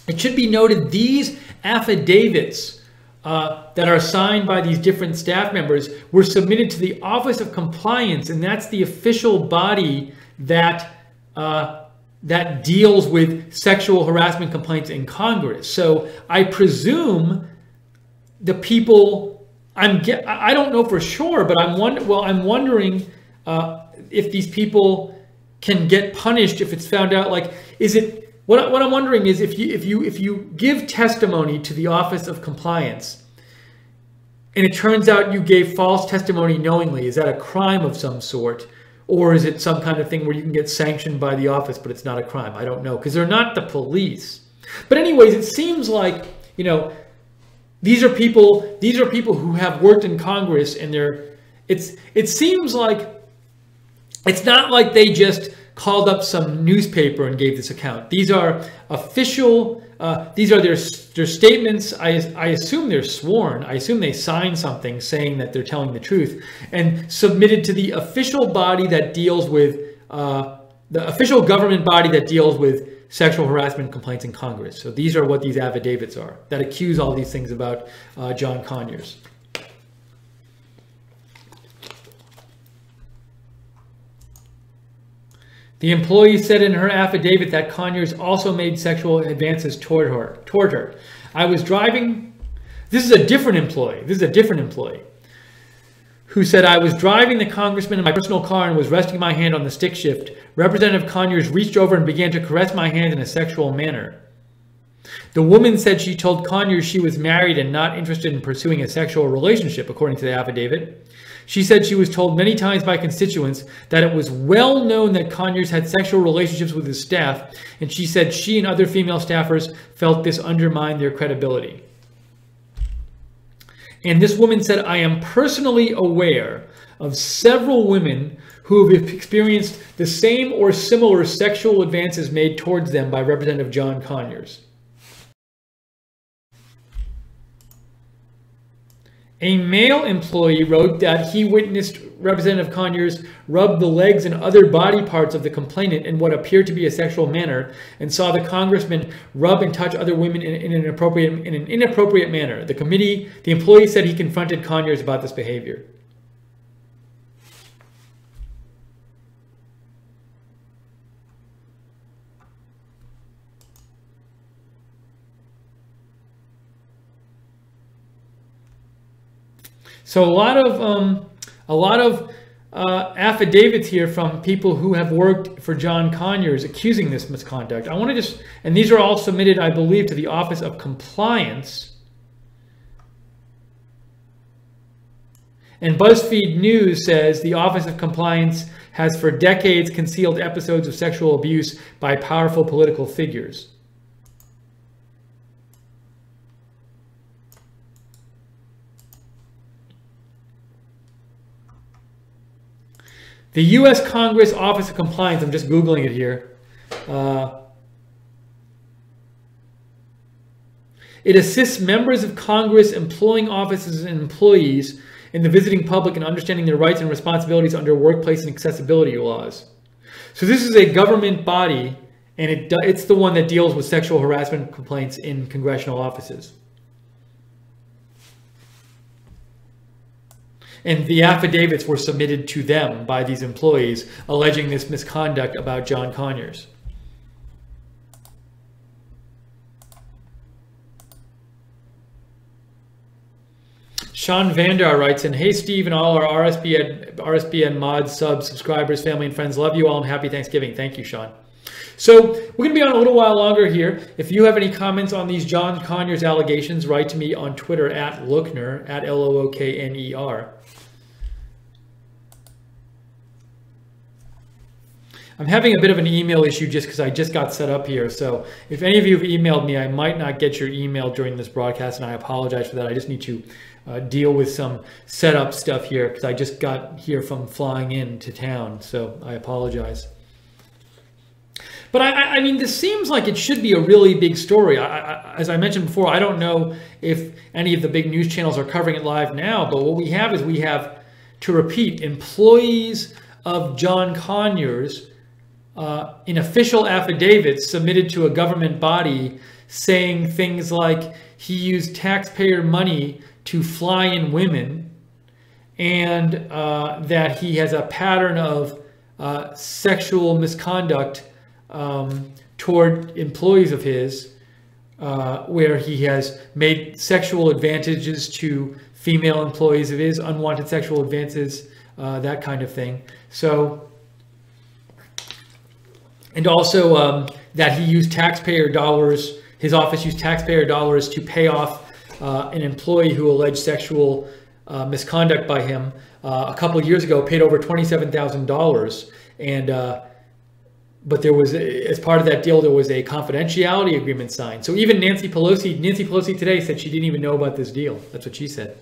it should be noted these affidavits that are signed by these different staff members were submitted to the Office of Compliance, and that's the official body that that deals with sexual harassment complaints in Congress. So I presume the people. I don't know for sure, but I'm wondering if these people can get punished if it's found out. Like, is it what I'm wondering is if you give testimony to the Office of Compliance, and it turns out you gave false testimony knowingly, is that a crime of some sort, or is it some kind of thing where you can get sanctioned by the office, but it's not a crime? I don't know, because they're not the police. But anyways, it seems like, you know, these are people who have worked in Congress, and it seems like it's not like they just called up some newspaper and gave this account. These are official, these are their statements. I assume they're sworn. I assume they signed something saying that they're telling the truth and submitted to the official body that deals with, the official government body that deals with sexual harassment complaints in Congress. So these are what these affidavits are that accuse all these things about John Conyers. The employee said in her affidavit that Conyers also made sexual advances toward her. I was driving, this is a different employee who said, I was driving the congressman in my personal car and was resting my hand on the stick shift. Representative Conyers reached over and began to caress my hand in a sexual manner. The woman said she told Conyers she was married and not interested in pursuing a sexual relationship, according to the affidavit. She said she was told many times by constituents that it was well known that Conyers had sexual relationships with his staff, and she said she and other female staffers felt this undermined their credibility. And this woman said, I am personally aware of several women who have experienced the same or similar sexual advances made towards them by Representative John Conyers. A male employee wrote that he witnessed Representative Conyers rub the legs and other body parts of the complainant in what appeared to be a sexual manner, and saw the congressman rub and touch other women in an inappropriate manner. The employee said he confronted Conyers about this behavior. So a lot of affidavits here from people who have worked for John Conyers accusing this misconduct. I want to just, and these are all submitted, I believe, to the Office of Compliance. And Buzzfeed News says the Office of Compliance has for decades concealed episodes of sexual abuse by powerful political figures. The U.S. Congress Office of Compliance, I'm just Googling it here. It assists members of Congress, employing officers and employees in the visiting public in understanding their rights and responsibilities under workplace and accessibility laws. So this is a government body, and it's the one that deals with sexual harassment complaints in congressional offices. And the affidavits were submitted to them by these employees alleging this misconduct about John Conyers. Sean Vandar writes in, hey Steve and all our RSBN mod subs, subscribers, family and friends, love you all and happy Thanksgiving. Thank you, Sean. So we're going to be on a little while longer here. If you have any comments on these John Conyers allegations, write to me on Twitter at Lookner, at Lookner. I'm having a bit of an email issue just because I just got set up here. So if any of you have emailed me, I might not get your email during this broadcast, and I apologize for that. I just need to deal with some setup stuff here because I just got here from flying into town. So I apologize. But I mean, this seems like it should be a really big story. As I mentioned before, I don't know if any of the big news channels are covering it live now, but what we have is we have, to repeat, employees of John Conyers in official affidavits submitted to a government body saying things like he used taxpayer money to fly in women, and that he has a pattern of sexual misconduct toward employees of his, where he has made sexual advantages to female employees of his, unwanted sexual advances, that kind of thing. So, and also that he used taxpayer dollars, his office used taxpayer dollars to pay off an employee who alleged sexual misconduct by him a couple of years ago, paid over $27,000. And but there was, as part of that deal, there was a confidentiality agreement signed. So even Nancy Pelosi today said she didn't even know about this deal. That's what she said.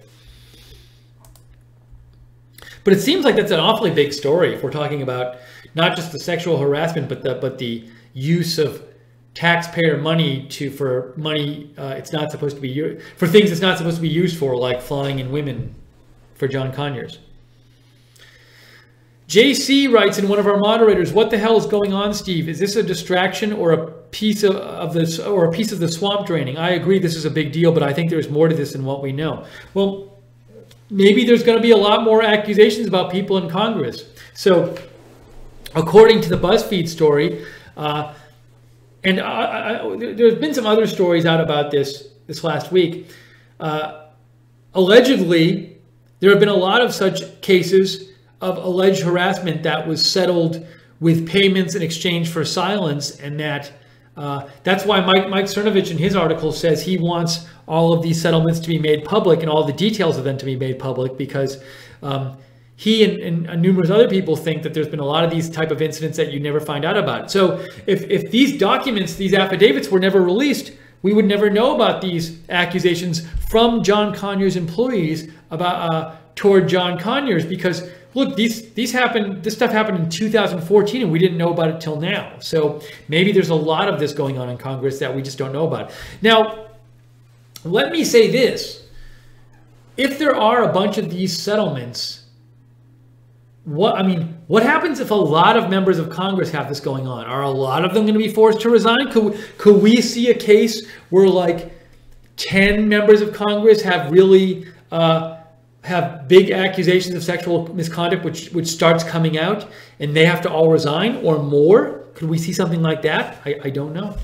But it seems like that's an awfully big story if we're talking about not just the sexual harassment, but the use of taxpayer money for money it's not supposed to be used for, things it's not supposed to be used for, like flying in women for John Conyers. JC writes in, one of our moderators, what the hell is going on, Steve? Is this a distraction or a piece of this, or a piece of the swamp draining? I agree this is a big deal, but I think there's more to this than what we know. Well, maybe there's going to be a lot more accusations about people in Congress. So according to the Buzzfeed story, and there's been some other stories out about this last week. Allegedly, there have been a lot of such cases of alleged harassment that was settled with payments in exchange for silence, and that's why Mike Cernovich in his article says he wants all of these settlements to be made public and all the details of them to be made public, because he and numerous other people think that there's been a lot of these type of incidents that you never find out about. So if these documents, these affidavits were never released, we would never know about these accusations from John Conyers employees about toward John Conyers, because look, this stuff happened in 2014 and we didn't know about it till now. So maybe there's a lot of this going on in Congress that we just don't know about. Now, let me say this. If there are a bunch of these settlements, what happens if a lot of members of Congress have this going on? Are a lot of them going to be forced to resign? Could we see a case where like 10 members of Congress have really have big accusations of sexual misconduct which starts coming out and they have to all resign, or more? Could we see something like that? I don't know.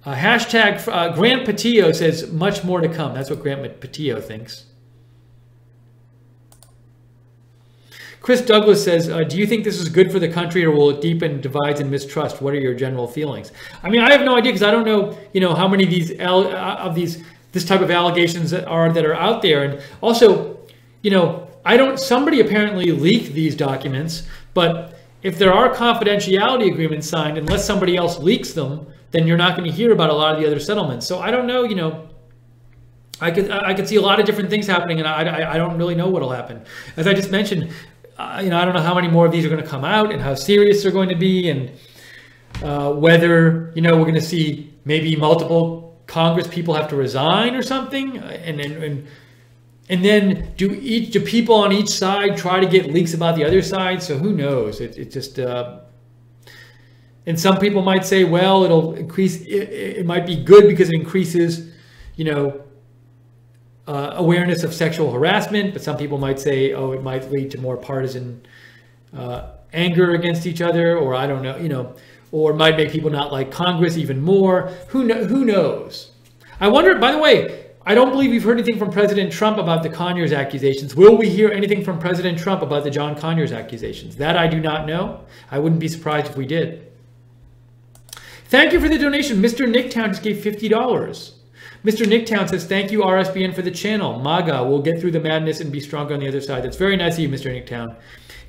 Hashtag Grant Patillo says much more to come. That's what Grant Patillo thinks. Chris Douglas says, do you think this is good for the country, or will it deepen divides and mistrust? What are your general feelings? I mean, I have no idea, because I don't know, how many of these this type of allegations that are out there. And also, somebody apparently leaked these documents, but if there are confidentiality agreements signed, unless somebody else leaks them, then you're not going to hear about a lot of the other settlements. So I don't know, I could see a lot of different things happening, and I don't really know what'll happen. As I just mentioned, I don't know how many more of these are going to come out and how serious they're going to be, and whether, we're going to see maybe multiple Congress people have to resign or something, and then do people on each side try to get leaks about the other side? So who knows? It just and some people might say, well, it'll increase. It might be good because it increases, awareness of sexual harassment. But some people might say, oh, it might lead to more partisan anger against each other, or I don't know, or it might make people not like Congress even more. Who knows? I wonder, by the way, I don't believe we've heard anything from President Trump about the Conyers accusations. Will we hear anything from President Trump about the John Conyers accusations? That I do not know. I wouldn't be surprised if we did. Thank you for the donation. Mr. Nicktown just gave $50. Mr. Nicktown says, thank you, RSBN, for the channel. MAGA, we'll get through the madness and be stronger on the other side. That's very nice of you, Mr. Nicktown.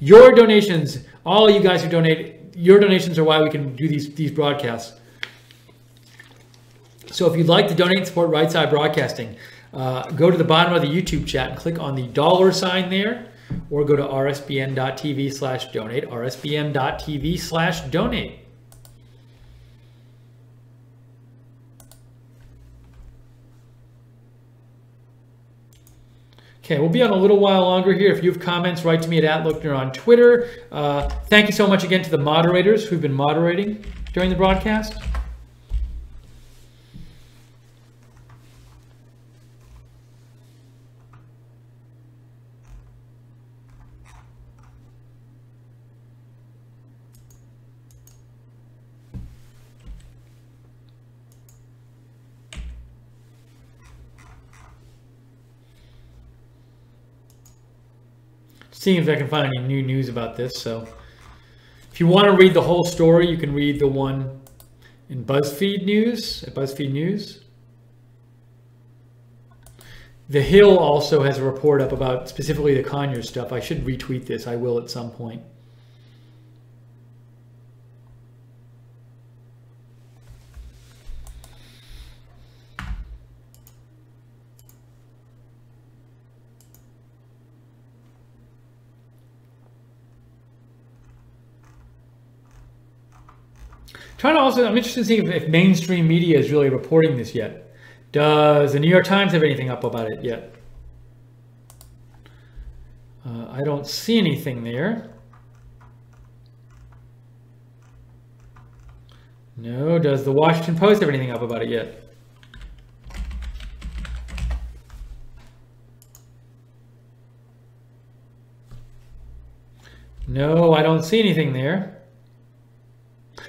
Your donations, all of you guys who donate, your donations are why we can do these broadcasts. So if you'd like to donate and support Right Side Broadcasting, go to the bottom of the YouTube chat and click on the $ there, or go to rsbn.tv/donate, rsbn.tv/donate. Okay, we'll be on a little while longer here. If you have comments, write to me at @Lookner on Twitter. Thank you so much again to the moderators who've been moderating during the broadcast. Seeing if I can find any new news about this. So if you want to read the whole story, you can read the one in BuzzFeed News, at BuzzFeed News. The Hill also has a report up about specifically the Conyers stuff. I should retweet this. I will at some point. I'm interested in seeing if mainstream media is really reporting this yet. Does the New York Times have anything up about it yet? I don't see anything there. No. Does the Washington Post have anything up about it yet? No, I don't see anything there.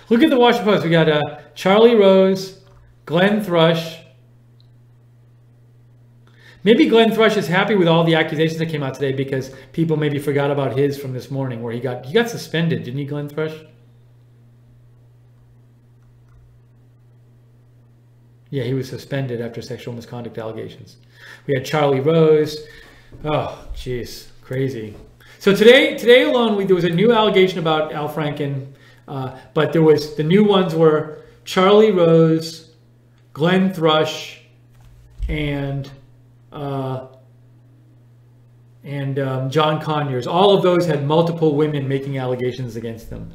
Look at the Washington Post. We got Charlie Rose, Glenn Thrush. Maybe Glenn Thrush is happy with all the accusations that came out today because people maybe forgot about his from this morning where he got suspended, didn't he, Glenn Thrush? Yeah, he was suspended after sexual misconduct allegations. We had Charlie Rose. Oh, jeez, crazy. So today alone, there was a new allegation about Al Franken. But the new ones were Charlie Rose, Glenn Thrush, and John Conyers. All of those had multiple women making allegations against them.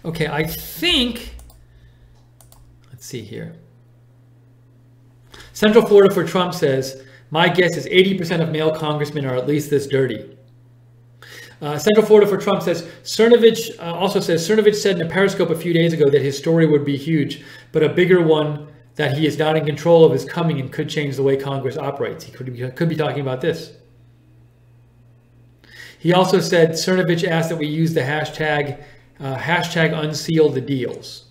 Okay, I think, let's see here. Central Florida for Trump says, my guess is 80% of male congressmen are at least this dirty. Central Florida for Trump says, also says, Cernovich said in a Periscope a few days ago that his story would be huge, but a bigger one that he is not in control of his coming and could change the way Congress operates. He could be talking about this. He also said, Cernovich asked that we use the hashtag unseal the deals.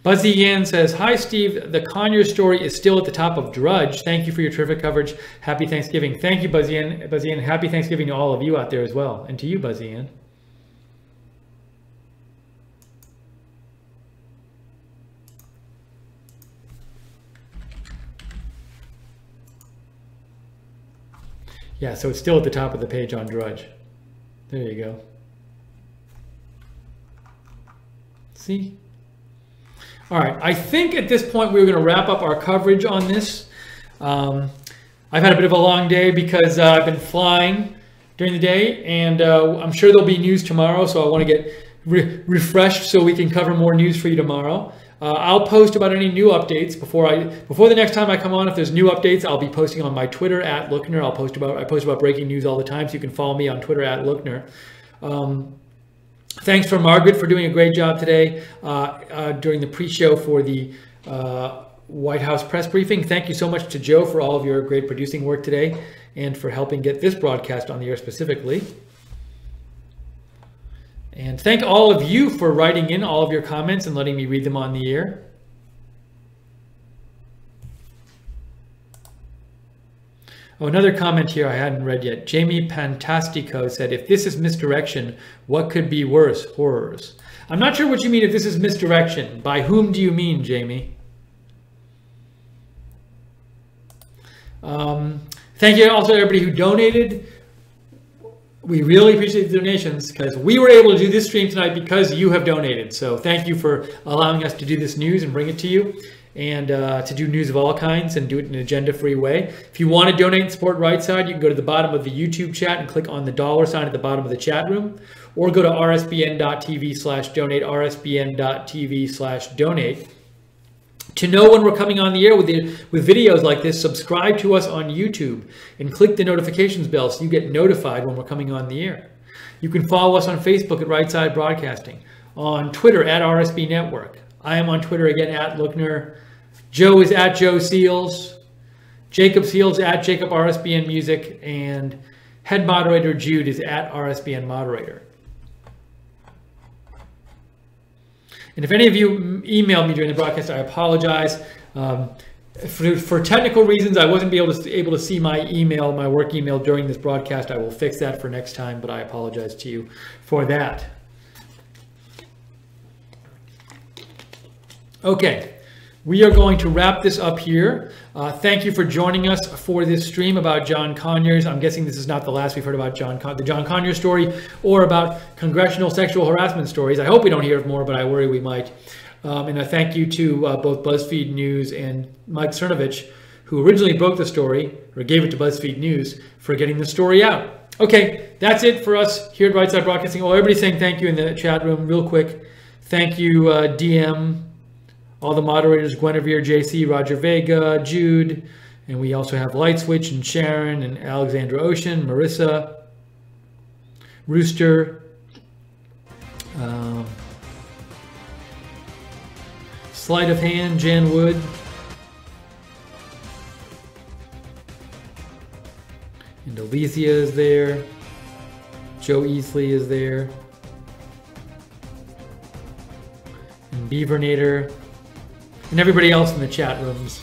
Buzzy Yan says, hi, Steve. The Conyers story is still at the top of Drudge. Thank you for your terrific coverage. Happy Thanksgiving. Thank you, Buzzy Yan. Buzzy Yan. Happy Thanksgiving to all of you out there as well. And to you, Buzzy Yan. Yeah, so it's still at the top of the page on Drudge. There you go. See? All right, I think at this point we're going to wrap up our coverage on this. I've had a bit of a long day because I've been flying during the day, and I'm sure there'll be news tomorrow, so I want to get refreshed so we can cover more news for you tomorrow. I'll post about any new updates before the next time I come on. If there's new updates, I'll be posting on my Twitter at Lookner. I post about breaking news all the time, so you can follow me on Twitter at Lookner. Thanks for Margaret for doing a great job today during the pre-show for the White House press briefing. Thank you so much to Joe for all of your great producing work today and for helping get this broadcast on the air specifically. And thank all of you for writing in all of your comments and letting me read them on the air. Oh, another comment here I hadn't read yet. Jamie Pantastico said, if this is misdirection, what could be worse? Horrors. I'm not sure what you mean if this is misdirection. By whom do you mean, Jamie? Thank you also to everybody who donated. We really appreciate the donations because we were able to do this stream tonight because you have donated. So thank you for allowing us to do this news and bring it to you. And to do news of all kinds and do it in an agenda-free way. If you want to donate and support Right Side, you can go to the bottom of the YouTube chat and click on the $ sign at the bottom of the chat room, or go to rsbn.tv/donate, rsbn.tv/donate. To know when we're coming on the air with videos like this, subscribe to us on YouTube and click the notifications bell so you get notified when we're coming on the air. You can follow us on Facebook at Right Side Broadcasting, on Twitter at RSB Network. I am on Twitter again at Lookner. Joe is at Joe Seals. Jacob Seals at Jacob RSBN Music. And head moderator Jude is at RSBN Moderator. And if any of you emailed me during the broadcast, I apologize. For technical reasons, I wasn't able to see my email, my work email during this broadcast. I will fix that for next time, but I apologize to you for that. Okay, we are going to wrap this up here. Thank you for joining us for this stream about John Conyers. I'm guessing this is not the last we've heard about the John Conyers story or about congressional sexual harassment stories. I hope we don't hear more, but I worry we might. And I thank you to both Buzzfeed News and Mike Cernovich, who originally broke the story, or gave it to Buzzfeed News, for getting the story out. Okay, that's it for us here at Right Side Broadcasting. Oh, everybody's saying thank you in the chat room real quick. Thank you, DM. All the moderators, Guinevere, JC, Roger Vega, Jude, and we also have Light Switch and Sharon and Alexandra Ocean, Marissa, Rooster, Sleight of Hand, Jan Wood, and Elysia is there, Joe Easley is there, and Beavernator, and everybody else in the chat rooms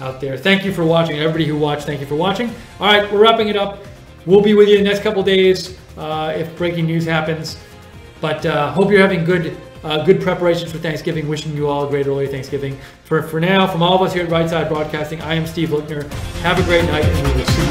out there. Thank you for watching. Everybody who watched, thank you for watching. All right, we're wrapping it up. We'll be with you the next couple days if breaking news happens. But hope you're having good preparations for Thanksgiving. Wishing you all a great early Thanksgiving. For now, from all of us here at Right Side Broadcasting, I am Steve Lookner. Have a great night, and we will see you